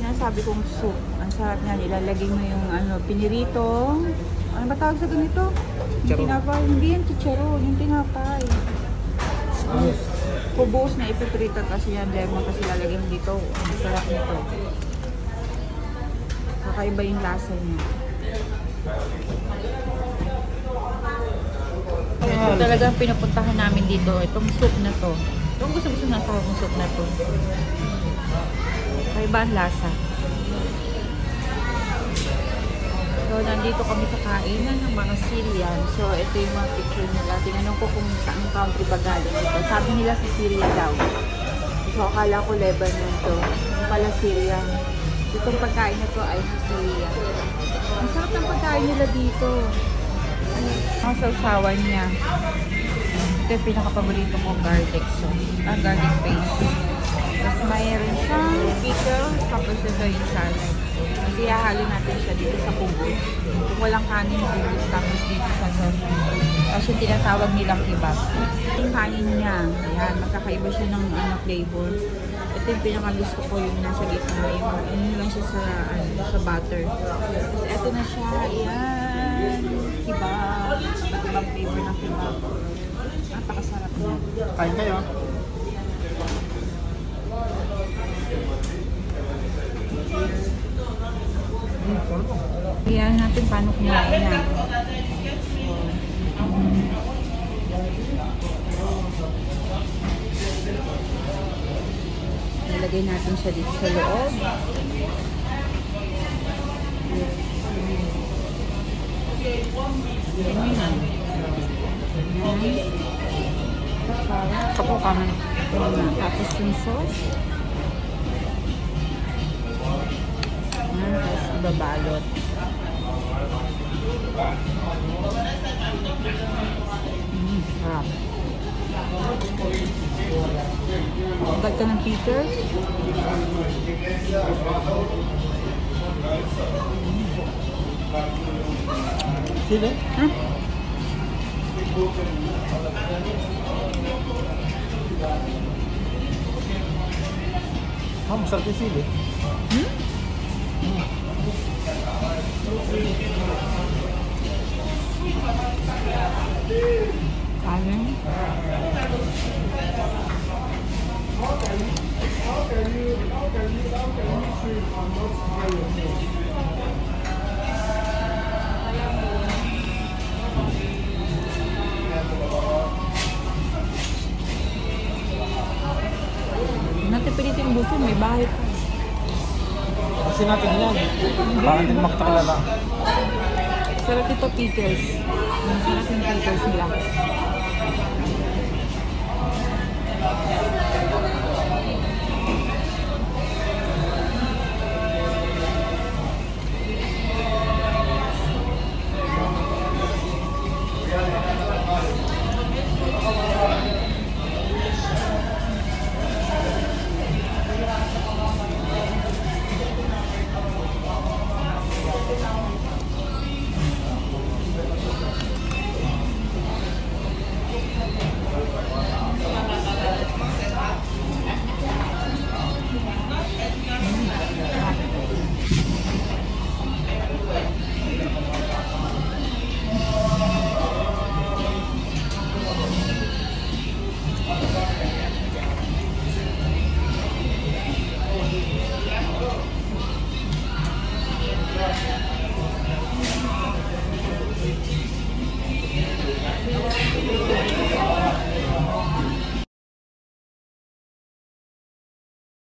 sinasabi kong soup. Ang sarap niya. Ilalagay mo yung pinirito. Ano ba tawag sa ganito? Yung tinapay. Hindi yan chicharon. Yung tinapay. Kubos na ipiprito kasi yan. Lemon kasi lalagay mo dito. Ang sarap nito. Kakaiba yung lasa niya. Ito talagang pinupuntahan namin dito. Itong soup na to. Itong gusto na tawag soup na to. Kakaiba ang lasa. So, nandito kami sa kainan ng mga Syrian. So, ito yung mga picture nila. Tinanong ko kung saan country ba galing ito. Sabi nila sa Syria daw. So, akala ko Lebanon to. Yung pala Syria. Itong pagkain na to ay sa Syria. Ang sarap ng pagkain nila dito. Ang sausawan niya. Ito yung pinakapaborito kong garlic sauce. Garlic paste. Tapos mayroon siyang pickle. Tapos ito yung salad. Kasi hahalo natin siya dito sa kubo. Kung walang kanin dito, tapos dito sa sauce. Tapos yung tinatawag nilang kebab. Yung kanin niya. Ayan, magkakaiba siya ng flavor. Ito yung pinakagusto ko yung nasa gitna. Yung lang siya sa butter. Tapos ito na siya. Ayan. Kebab. Iba't ibang flavor ng kebab. Napakasarap niya. Kain kayo. Kaya natin paano kumain na. Nalagay natin siya dito sa loob. Kapukaman. Tapos yung sauce. Tapos ibabalot. Sarap. Agad ka ng Peter. Sili? Huh? Masarap yung sili. Kanin. Natin pilitin buso, may bahay pa. Kasi natin yan. Parang din makatakilala. Sarap ito pickles. Ang sarap yung pickles nila.